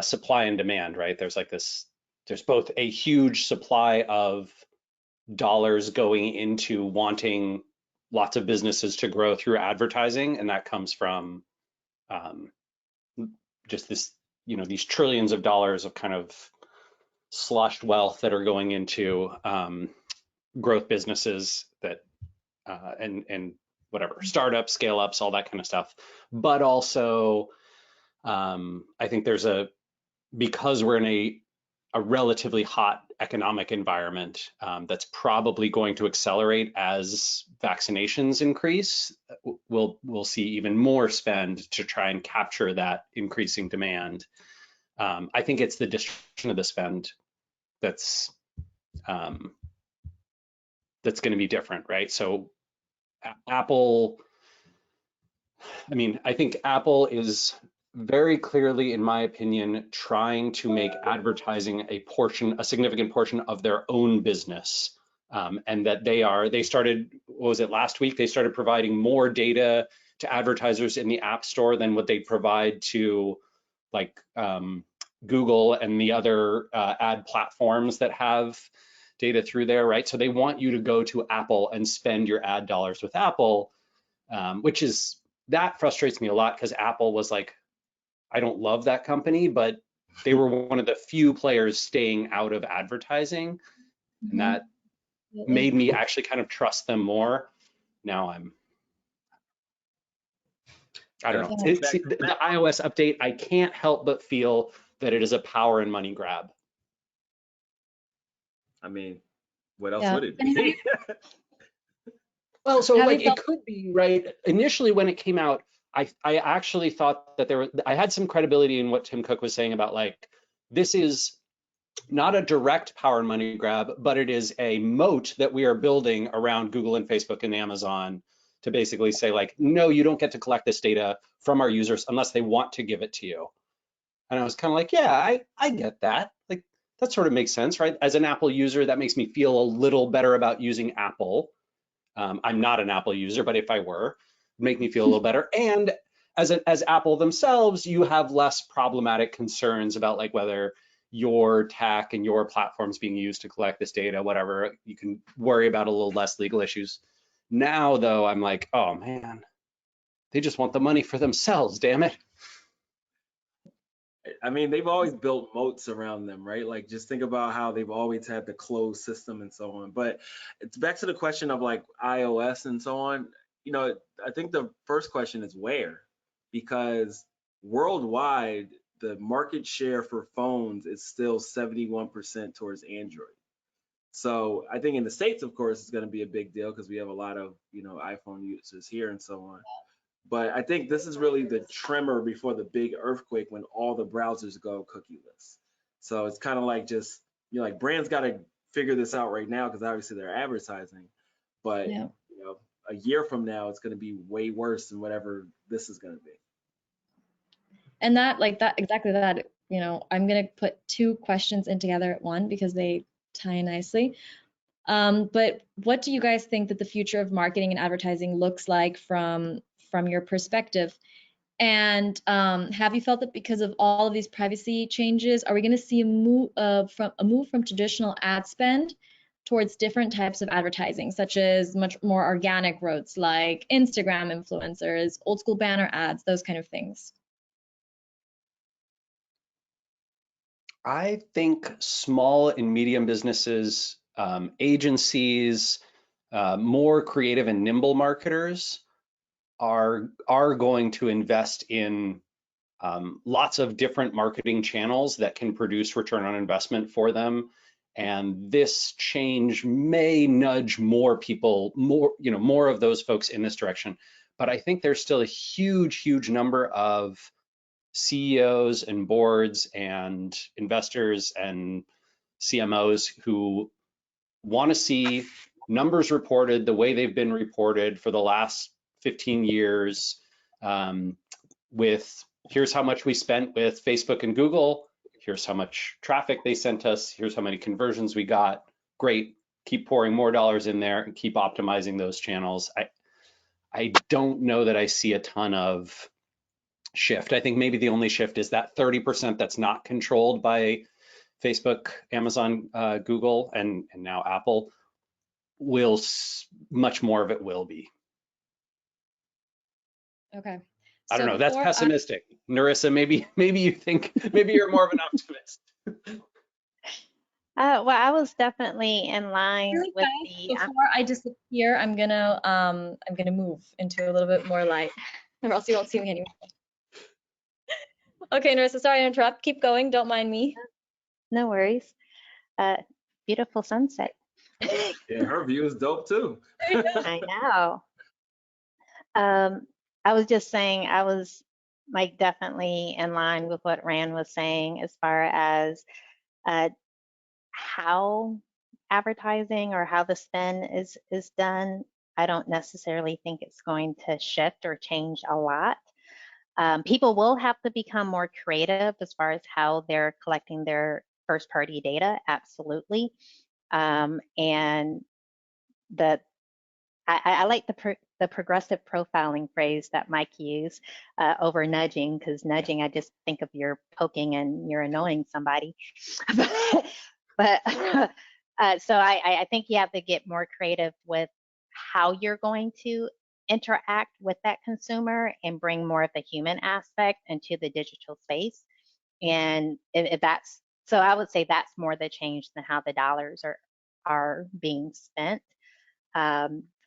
supply and demand, right? There's both a huge supply of dollars going into wanting lots of businesses to grow through advertising, and that comes from just this, these trillions of dollars of kind of sloshed wealth that are going into growth businesses that and whatever, startups, scale ups, all that kind of stuff. But also, I think because we're in a relatively hot economic environment that's probably going to accelerate as vaccinations increase, we'll see even more spend to try and capture that increasing demand. I think it's the distribution of the spend that's going to be different, right? So Apple, I think Apple is very clearly, in my opinion, trying to make advertising a significant portion of their own business. And that they started, what was it, last week? They started providing more data to advertisers in the App Store than what they provide to like Google and the other ad platforms that have data through there, right? So they want you to go to Apple and spend your ad dollars with Apple, that frustrates me a lot, because Apple was like, I don't love that company, but they were one of the few players staying out of advertising, and that made me actually kind of trust them more. Now I don't know. The iOS update, I can't help but feel that it is a power and money grab. I mean, what else would it be? Well, so like it could be, right? Initially when it came out, I actually thought that I had some credibility in what Tim Cook was saying about like, this is not a direct power and money grab, but it is a moat that we are building around Google and Facebook and Amazon to basically say like, no, you don't get to collect this data from our users unless they want to give it to you. And I was kind of like, yeah, I get that. Like that sort of makes sense, right? As an Apple user, that makes me feel a little better about using Apple. I'm not an Apple user, but if I were, it'd make me feel a little better. And as Apple themselves, you have less problematic concerns about like whether your tech and your platforms being used to collect this data, whatever. You can worry about a little less legal issues. Now, though, I'm like, oh man, they just want the money for themselves, damn it. I mean, they've always built moats around them, right? Like, just think about how they've always had the closed system and so on. But it's back to the question of like iOS and so on. You know, I think the first question is where, because worldwide, the market share for phones is still 71% towards Android. So I think in the States, of course, it's going to be a big deal because we have a lot of, you know, iPhone users here and so on. But I think this is really the tremor before the big earthquake when all the browsers go cookieless. So it's kind of like just, you know, like brands got to figure this out right now because obviously they're advertising. But, you know, a year from now, it's going to be way worse than whatever this is going to be. And that, like that, exactly that, you know, I'm going to put two questions in together at one because they tie nicely. But what do you guys think that the future of marketing and advertising looks like from your perspective? And have you felt that because of all of these privacy changes, are we going to see a move from traditional ad spend towards different types of advertising, such as much more organic routes like Instagram influencers, old school banner ads, those kind of things? I think small and medium businesses, agencies, more creative and nimble marketers are going to invest in lots of different marketing channels that can produce return on investment for them. And this change may nudge more people, more of those folks in this direction. But I think there's still a huge number of CEOs and boards and investors and CMOs who want to see numbers reported the way they've been reported for the last 15 years, with here's how much we spent with Facebook and Google, here's how much traffic they sent us, here's how many conversions we got. Great, keep pouring more dollars in there and keep optimizing those channels. I don't know that I see a ton of shift. I think maybe the only shift is that 30% that's not controlled by Facebook, Amazon, Google, and now Apple. Much more of it will be. Okay. I don't know. That's pessimistic. Nerissa, maybe you think maybe you're more of an optimist. Well, I was definitely in line really with fast, before I disappear, I'm gonna move into a little bit more light, or else you won't see me anymore. Okay, Nerissa, sorry to interrupt. Keep going. Don't mind me. No worries. Beautiful sunset. Yeah, her view is dope too. I know. I was just saying, I was like definitely in line with what Rand was saying as far as how advertising or how the spend is done. I don't necessarily think it's going to shift or change a lot. People will have to become more creative as far as how they're collecting their first party data, absolutely. And I like the progressive profiling phrase that Mike used over nudging, because nudging, I just think of you're poking and you're annoying somebody. but so I think you have to get more creative with how you're going to interact with that consumer and bring more of the human aspect into the digital space. And if that's, so I would say that's more the change than how the dollars are being spent.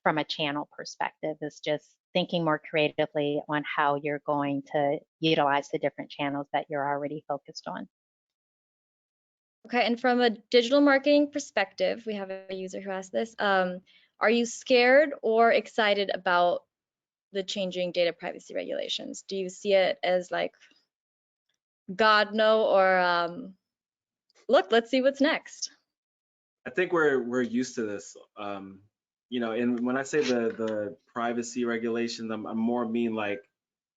From a channel perspective, is just thinking more creatively on how you're going to utilize the different channels that you're already focused on. Okay, and from a digital marketing perspective, we have a user who asked this. Are you scared or excited about the changing data privacy regulations? Do you see it as like, God no, or look, let's see what's next? I think we're used to this. You know, and when I say the privacy regulations, I'm more mean like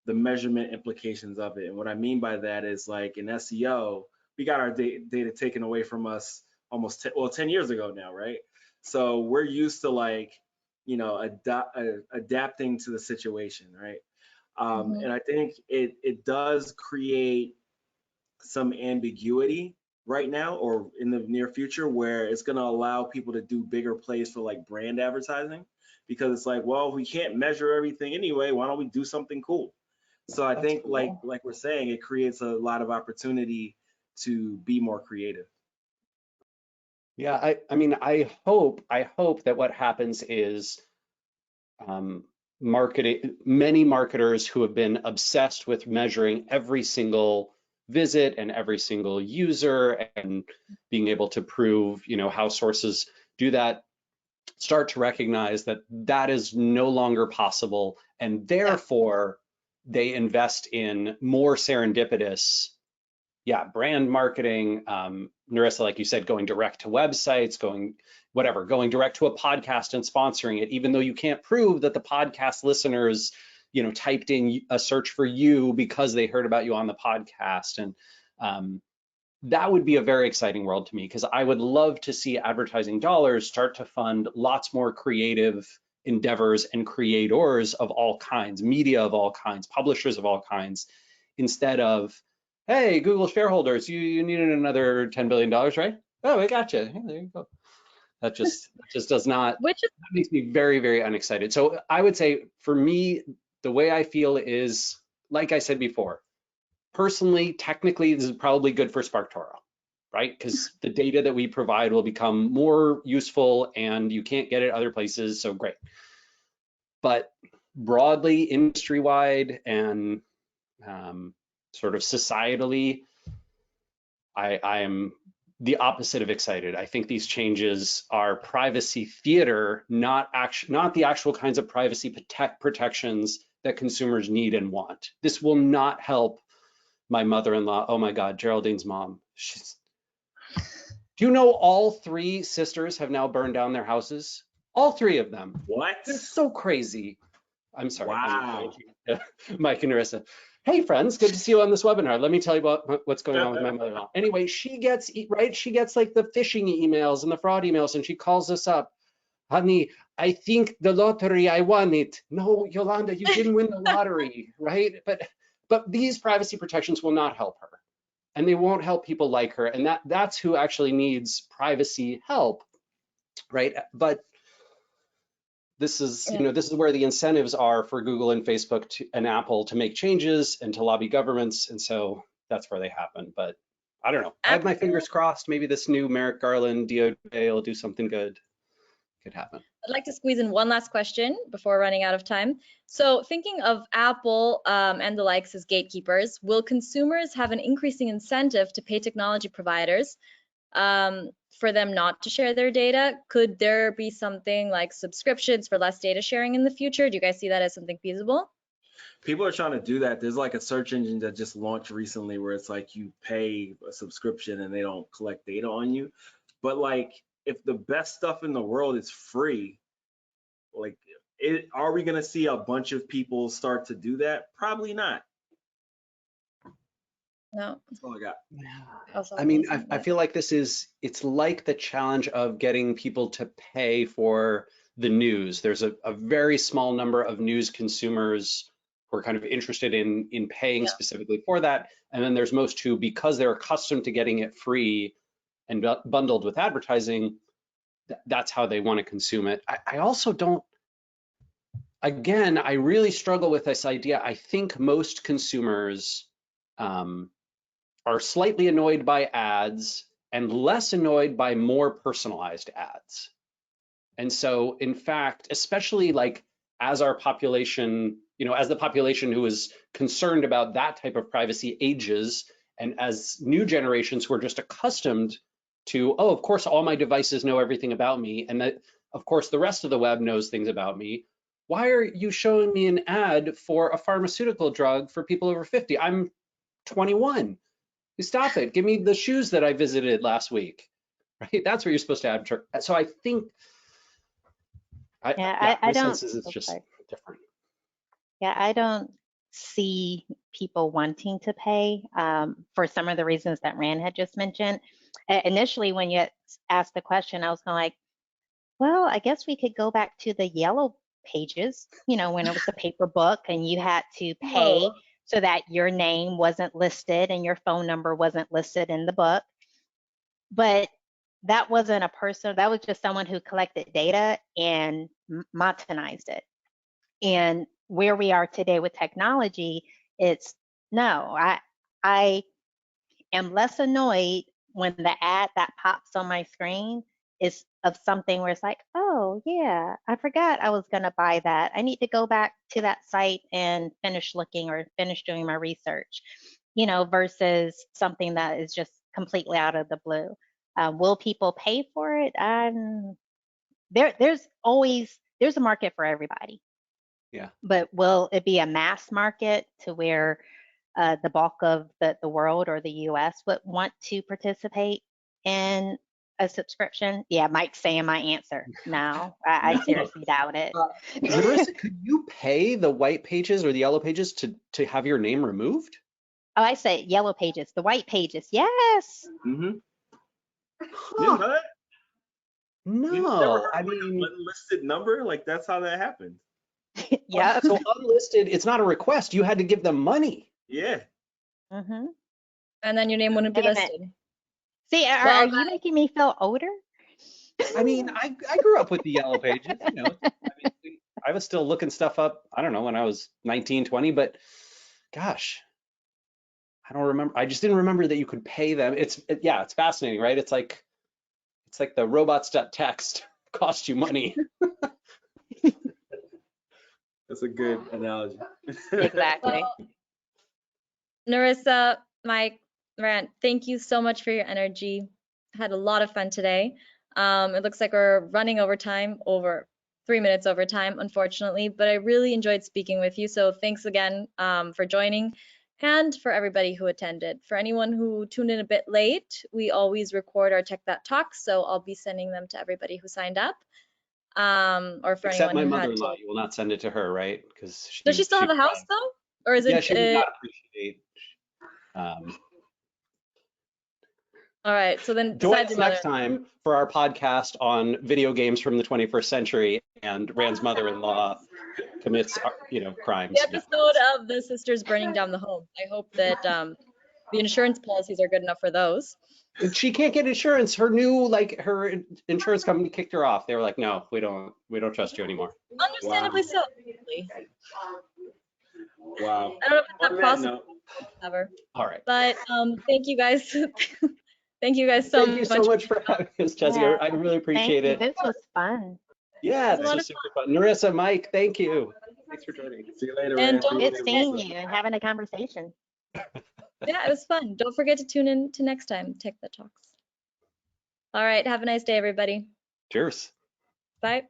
the measurement implications of it. And what I mean by that is like in SEO, we got our data taken away from us almost 10 years ago now, right? So we're used to like, you know, adapting to the situation, right? And I think it does create some ambiguity right now or in the near future where it's going to allow people to do bigger plays for like brand advertising, because it's like, well, we can't measure everything anyway, why don't we do something cool? So I think like we're saying, it creates a lot of opportunity to be more creative. Yeah, I mean, I hope that what happens is many marketers who have been obsessed with measuring every single visit and every single user and being able to prove, you know, how sources do that, start to recognize that that is no longer possible, and therefore they invest in more serendipitous, brand marketing. Nerissa, like you said, going direct to websites, going direct to a podcast and sponsoring it, even though you can't prove that the podcast listeners, you know, typed in a search for you because they heard about you on the podcast. And that would be a very exciting world to me, because I would love to see advertising dollars start to fund lots more creative endeavors and creators of all kinds, media of all kinds, publishers of all kinds, instead of, hey, Google shareholders, you needed another $10 billion, right? Oh, we got you. Hey, there you go. That just does not, that makes me very, very unexcited. So I would say for me, the way I feel is, like I said before, personally, technically, this is probably good for SparkToro, right? Because the data that we provide will become more useful and you can't get it other places, so great. But broadly, industry-wide and sort of societally, I am the opposite of excited. I think these changes are privacy theater, not the actual kinds of privacy protections that consumers need and want. This will not help my mother-in-law. Oh my God, Geraldine's mom. Do you know all 3 sisters have now burned down their houses? All 3 of them. What? They're so crazy. I'm sorry. Wow. Mike and Nerissa. Hey friends, good to see you on this webinar. Let me tell you about what's going on with my mother-in-law. Anyway, she gets like the phishing emails and the fraud emails, and she calls us up. Honey, I think the lottery, I won it. No, Yolanda, you didn't win the lottery, right? But these privacy protections will not help her, and they won't help people like her, and that's who actually needs privacy help, right? But this is, you know, this is where the incentives are for Google and Facebook and Apple to make changes and to lobby governments, and so that's where they happen. But I don't know. I have my fingers crossed. Maybe this new Merrick Garland DOJ will do something good. Could happen. I'd like to squeeze in one last question before running out of time. So thinking of Apple and the likes as gatekeepers, will consumers have an increasing incentive to pay technology providers for them not to share their data? Could there be something like subscriptions for less data sharing in the future? Do you guys see that as something feasible? People are trying to do that. There's like a search engine that just launched recently where it's like you pay a subscription and they don't collect data on you. But like, if the best stuff in the world is free, like, are we going to see a bunch of people start to do that? Probably not. No. That's all I got. Yeah. I mean, I feel like it's like the challenge of getting people to pay for the news. There's a very small number of news consumers who are kind of interested in paying specifically for that. And then there's most who, because they're accustomed to getting it free and bundled with advertising, that's how they want to consume it. I also don't, again, I really struggle with this idea. I think most consumers are slightly annoyed by ads and less annoyed by more personalized ads. And so, in fact, especially like as our population, as the population who is concerned about that type of privacy ages, and as new generations who are just accustomed to, oh, of course, all my devices know everything about me, and that, of course, the rest of the web knows things about me. Why are you showing me an ad for a pharmaceutical drug for people over 50? I'm 21. Stop it. Give me the shoes that I visited last week. Right? That's what you're supposed to advertise. So I think, I my don't. sense is it's just different. Yeah, I don't see people wanting to pay for some of the reasons that Rand had just mentioned. Initially, when you asked the question, I was kind of like, well, I guess we could go back to the yellow pages, when it was the paper book and you had to pay so that your name wasn't listed and your phone number wasn't listed in the book. But that wasn't a person, that was just someone who collected data and monetized it. And where we are today with technology, it's no, I am less annoyed when the ad that pops on my screen is of something where it's like, oh yeah, I forgot I was gonna buy that. I need to go back to that site and finish looking or finish doing my research, versus something that is just completely out of the blue. Will people pay for it? There's a market for everybody. Yeah. But will it be a mass market to where the bulk of the world or the US would want to participate in a subscription? Yeah, Mike's saying my answer. No, I seriously doubt it. Nerissa, could you pay the white pages or the yellow pages to have your name removed? Oh, I say yellow pages, the white pages. Yes. Mm-hmm. Huh. No, I mean, unlisted number, like that's how that happened. Yeah. So unlisted, it's not a request. You had to give them money. Yeah. Mm-hmm. And then your name wouldn't be listed. See, are you making me feel older? I mean, I grew up with the yellow pages, I was still looking stuff up, I don't know, when I was 19, 20, but gosh, I don't remember. I just didn't remember that you could pay them. It's fascinating, right? It's like the robots.txt cost you money. That's a good analogy. Exactly. Well, Nerissa, Mike, Rand, thank you so much for your energy. Had a lot of fun today. It looks like we're running over time, over 3 minutes over time, unfortunately, but I really enjoyed speaking with you. So thanks again for joining and for everybody who attended. For anyone who tuned in a bit late, we always record our Tech That Talks, so I'll be sending them to everybody who signed up. Or for Except my anyone who had mother-in-law, to. you will not send it to her, right? Because Does she still have a house though? Or is it? Yeah, she would not appreciate. All right, so then Join us next time for our podcast on video games from the 21st century, and Rand's mother-in-law commits, crimes. The episode of the sisters burning down the home. I hope that the insurance policies are good enough for those. She can't get insurance. Her her insurance company kicked her off. They were like, no, we don't trust you anymore. Understandably so. Wow. I don't know if that's possible ever. All right. But thank you guys. Thank you guys so much. Thank you so much for having us, Jessica. Yeah. I really appreciate it. This was fun. Yeah, this was super fun. Nerissa, Mike, thank you. Thanks for joining. See you later. And it's seeing you and having a conversation. Yeah, it was fun. Don't forget to tune in to next time, Tech That Talks. All right, have a nice day, everybody. Cheers. Bye.